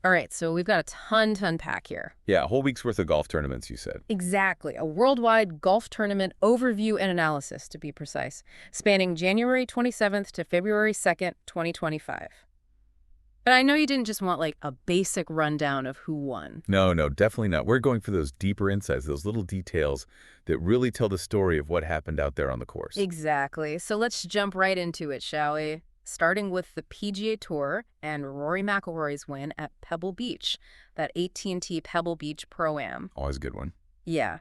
All right, so we've got a ton to unpack here. Yeah, a whole week's worth of golf tournaments, you said. Exactly. A worldwide golf tournament overview and analysis, to be precise, spanning January 27th to February 2nd, 2025. But I know you didn't just want, like, a basic rundown of who won. No, no, definitely not. We're going for those deeper insights, those little details that really tell the story of what happened out there on the course. Exactly. So let's jump right into it, shall we? Starting with the PGA Tour and Rory McIlroy's win at Pebble Beach, that AT&T Pebble Beach Pro-Am. Always a good one. Yeah.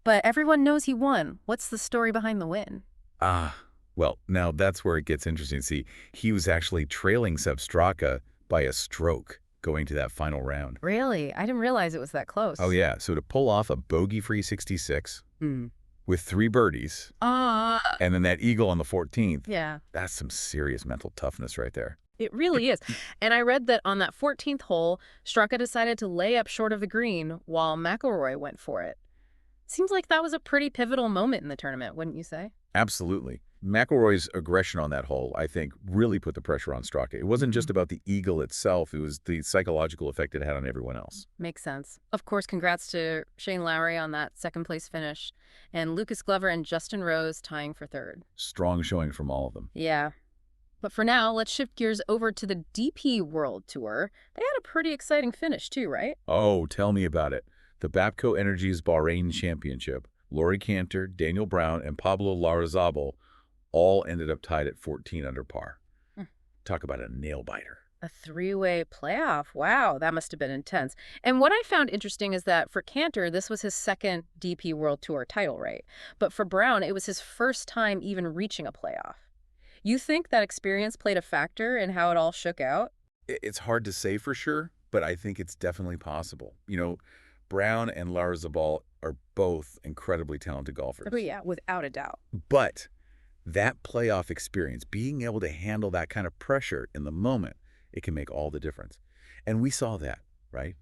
But everyone knows he won. What's the story behind the win? Ah, well, now that's where it gets interesting. See, he was actually trailing Seb Straka by a stroke going to that final round. Really? I didn't realize it was that close. Oh, yeah. So to pull off a bogey-free 66 Hmm. with 3 birdies and then that eagle on the 14th, Yeah. that's some serious mental toughness right there. It really is. And I read that on that 14th hole, Straka decided to lay up short of the green while McIlroy went for it. Seems like that was a pretty pivotal moment in the tournament, wouldn't you say? Absolutely. McIlroy's aggression on that hole, I think, really put the pressure on Straka. It wasn't just about the eagle itself. It was the psychological effect it had on everyone else. Makes sense. Of course, congrats to Shane Lowry on that second-place finish, and Lucas Glover and Justin Rose tying for third. Strong showing from all of them. Yeah. But for now, let's shift gears over to the DP World Tour. They had a pretty exciting finish too, right? Oh, tell me about it. The Babco Energy's Bahrain Championship, Laurie Canter, Daniel Brown, and Pablo Larrazabal all ended up tied at 14 under par. Hmm. Talk about a nail-biter. A three-way playoff. Wow, that must have been intense. And what I found interesting is that for Cantor, this was his second DP World Tour title, right? But for Brown, it was his first time even reaching a playoff. You think that experience played a factor in how it all shook out? It's hard to say for sure, but I think it's definitely possible. You know, Brown and Larrazabal are both incredibly talented golfers. Oh, yeah, without a doubt. But that playoff experience, being able to handle that kind of pressure in the moment, it can make all the difference. And we saw that, right?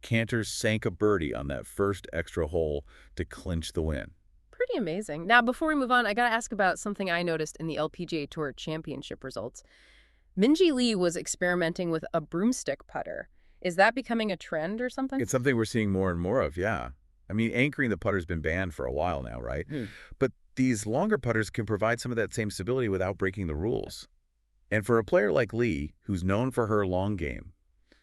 Cantor sank a birdie on that first extra hole to clinch the win. Pretty amazing. Now, before we move on, I got to ask about something I noticed in the LPGA Tour Championship results. Minjee Lee was experimenting with a broomstick putter. Is that becoming a trend or something? It's something we're seeing more and more of, yeah. I mean, anchoring the putter's been banned for a while now, right? But these longer putters can provide some of that same stability without breaking the rules. And for a player like Lee, who's known for her long game,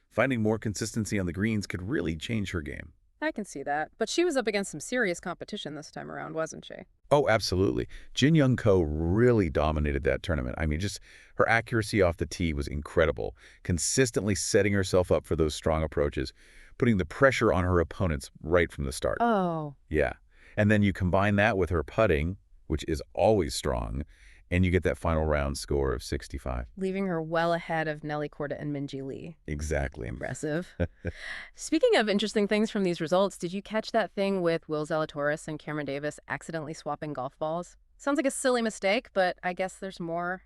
finding more consistency on the greens could really change her game. I can see that. But she was up against some serious competition this time around, wasn't she? Oh, absolutely. Jin Young Ko really dominated that tournament. I mean, just her accuracy off the tee was incredible, consistently setting herself up for those strong approaches, putting the pressure on her opponents right from the start. Oh. Yeah. And then you combine that with her putting, which is always strong, and you get that final round score of 65. Leaving her well ahead of Nelly Korda and Minjee Lee. Exactly. Impressive. Speaking of interesting things from these results, did you catch that thing with Will Zalatoris and Cameron Davis accidentally swapping golf balls? Sounds like a silly mistake, but I guess there's more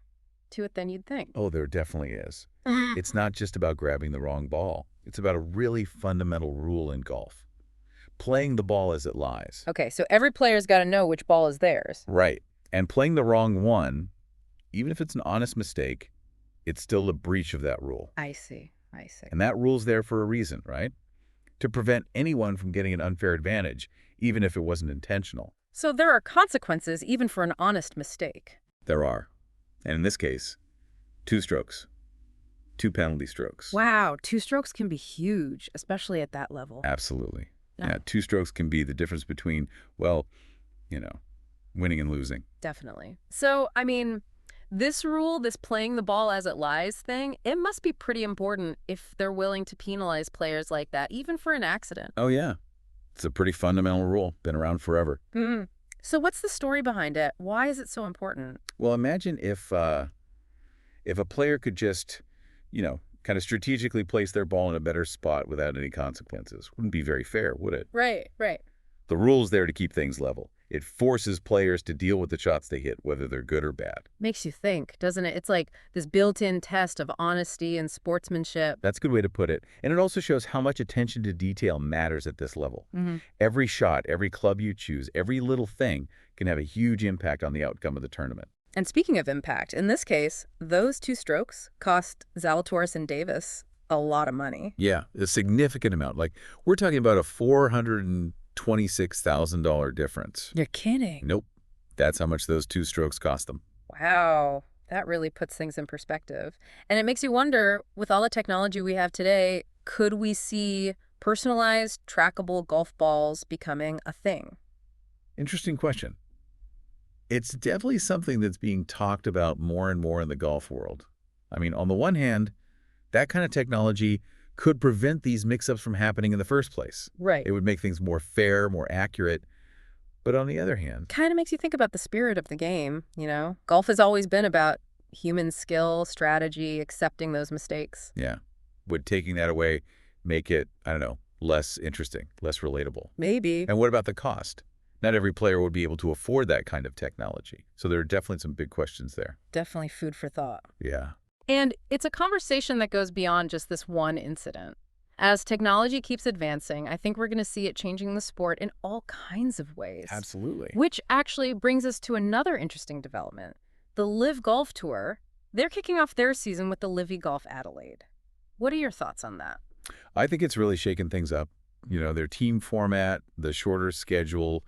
to it than you'd think. Oh, there definitely is. It's not just about grabbing the wrong ball. It's about a really fundamental rule in golf. Playing the ball as it lies. Okay, so every player's got to know which ball is theirs. Right. And playing the wrong one, even if it's an honest mistake, it's still a breach of that rule. I see. I see. And that rule's there for a reason, right? To prevent anyone from getting an unfair advantage, even if it wasn't intentional. So there are consequences even for an honest mistake. There are. And in this case, 2 strokes. 2 penalty strokes. Wow, 2 strokes can be huge, especially at that level. Absolutely. No. Yeah, 2 strokes can be the difference between, well, winning and losing. Definitely. So, I mean, this rule, this playing the ball as it lies thing, it must be pretty important if they're willing to penalize players like that, even for an accident. Oh, yeah. It's a pretty fundamental rule. Been around forever. So what's the story behind it? Why is it so important? Well, imagine if a player could just, kind of strategically place their ball in a better spot without any consequences. Wouldn't be very fair, would it? Right, right. The rule's there to keep things level. It forces players to deal with the shots they hit, whether they're good or bad. Makes you think, doesn't it? It's like this built-in test of honesty and sportsmanship. That's a good way to put it. And it also shows how much attention to detail matters at this level. Every shot, every club you choose, every little thing can have a huge impact on the outcome of the tournament. And speaking of impact, in this case, those 2 strokes cost Zalatoris and Davis A lot of money. Yeah, a significant amount. Like, we're talking about a $426,000 difference. You're kidding. Nope. That's how much those two strokes cost them. Wow. That really puts things in perspective. And it makes you wonder, with all the technology we have today, could we see personalized, trackable golf balls becoming a thing? Interesting question. It's definitely something that's being talked about more and more in the golf world. I mean, on the one hand, that kind of technology could prevent these mix-ups from happening in the first place. Right. It would make things more fair, more accurate. But on the other hand, Kind of makes you think about the spirit of the game, you know? Golf has always been about human skill, strategy, accepting those mistakes. yeah, would taking that away make it, I don't know, less interesting, less relatable? Maybe. And what about the cost? Not every player would be able to afford that kind of technology. So there are definitely some big questions there. Definitely food for thought. Yeah, And it's a conversation that goes beyond just this one incident. As technology keeps advancing, I think we're going to see it changing the sport in all kinds of ways. absolutely. Which actually brings us to another interesting development. The LIV Golf Tour, they're kicking off their season with the LIV Golf Adelaide. What are your thoughts on that? I think it's really shaken things up. You know, their team format, the shorter schedule,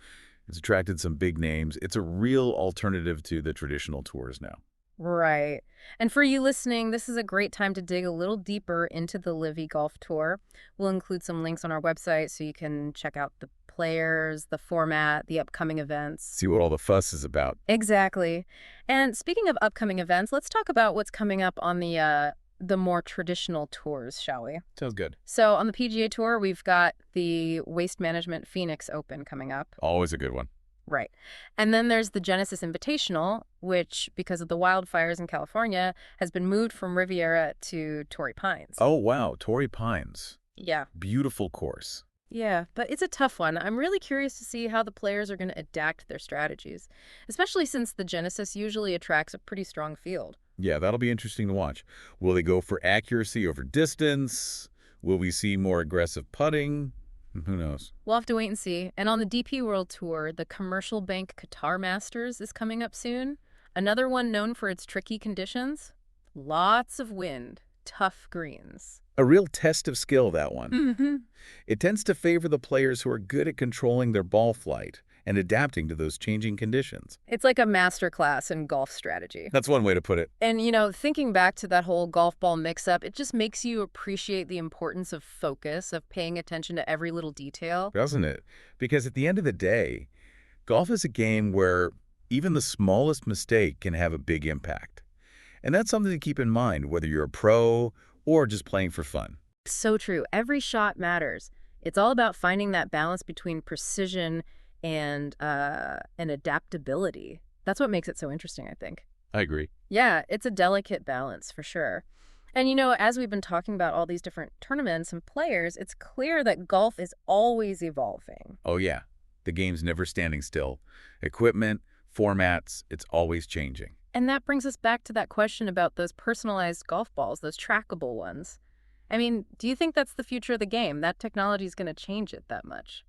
it's attracted some big names. It's a real alternative to the traditional tours now. Right. And for you listening, this is a great time to dig a little deeper into the LIV Golf Tour. We'll include some links on our website so you can check out the players, the format, the upcoming events. See what all the fuss is about. Exactly. And speaking of upcoming events, let's talk about what's coming up on the more traditional tours, shall we? Sounds good. So on the PGA Tour, we've got the Waste Management Phoenix Open coming up. Always a good one. Right. And then there's the Genesis Invitational, which, because of the wildfires in California, has been moved from Riviera to Torrey Pines. Oh, wow. Torrey Pines. Yeah. Beautiful course. Yeah, but it's a tough one. I'm really curious to see how the players are going to adapt their strategies, especially since the Genesis usually attracts a pretty strong field. Yeah, that'll be interesting to watch. Will they go for accuracy over distance? Will we see more aggressive putting? Who knows? We'll have to wait and see. And on the DP World Tour, the Commercial Bank Qatar Masters is coming up soon. Another one known for its tricky conditions. Lots of wind, tough greens. A real test of skill, that one. Mm-hmm. It tends to favor the players who are good at controlling their ball flight and adapting to those changing conditions. It's like a master class in golf strategy. That's one way to put it. And, you know, thinking back to that whole golf ball mix-up, it just makes you appreciate the importance of focus, of paying attention to every little detail. Doesn't it? Because at the end of the day, golf is a game where even the smallest mistake can have a big impact. And that's something to keep in mind, whether you're a pro or just playing for fun. So true. Every shot matters. It's all about finding that balance between precision and adaptability. That's what makes it so interesting, I think. I agree. Yeah, it's a delicate balance for sure. And, you know, as we've been talking about all these different tournaments and players, it's clear that golf is always evolving. Oh, yeah. The game's never standing still. Equipment, formats, it's always changing. And that brings us back to that question about those personalized golf balls, those trackable ones. I mean, do you think that's the future of the game? That technology is going to change it that much?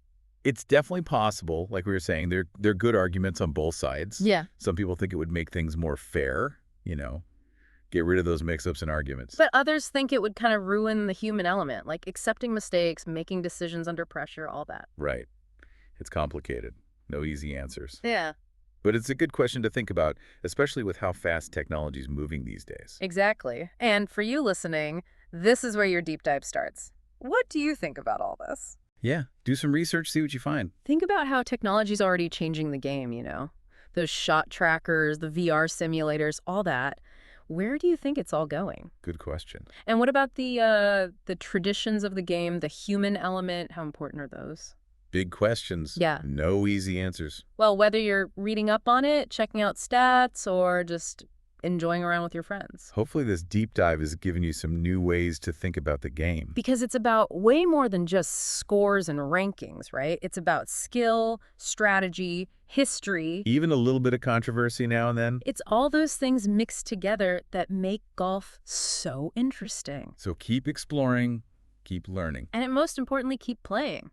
It's definitely possible. Like we were saying, there are good arguments on both sides. Yeah. Some people think it would make things more fair, you know, get rid of those mix-ups and arguments. But others think it would kind of ruin the human element, like accepting mistakes, making decisions under pressure, all that. Right. It's complicated. No easy answers. Yeah, But it's a good question to think about, especially with how fast technology is moving these days. exactly. And for you listening, this is where your deep dive starts. What do you think about all this? Yeah, do some research, see what you find. Think about how technology's already changing the game, you know? Those shot trackers, the VR simulators, all that. Where do you think it's all going? Good question. And what about the traditions of the game, the human element? How important are those? Big questions. Yeah. No easy answers. Well, whether you're reading up on it, checking out stats, or just enjoying around with your friends. Hopefully this deep dive has given you some new ways to think about the game. Because it's about way more than just scores and rankings, right? It's about skill, strategy, history. Even a little bit of controversy now and then. It's all those things mixed together that make golf so interesting. So keep exploring, keep learning. And most importantly, keep playing.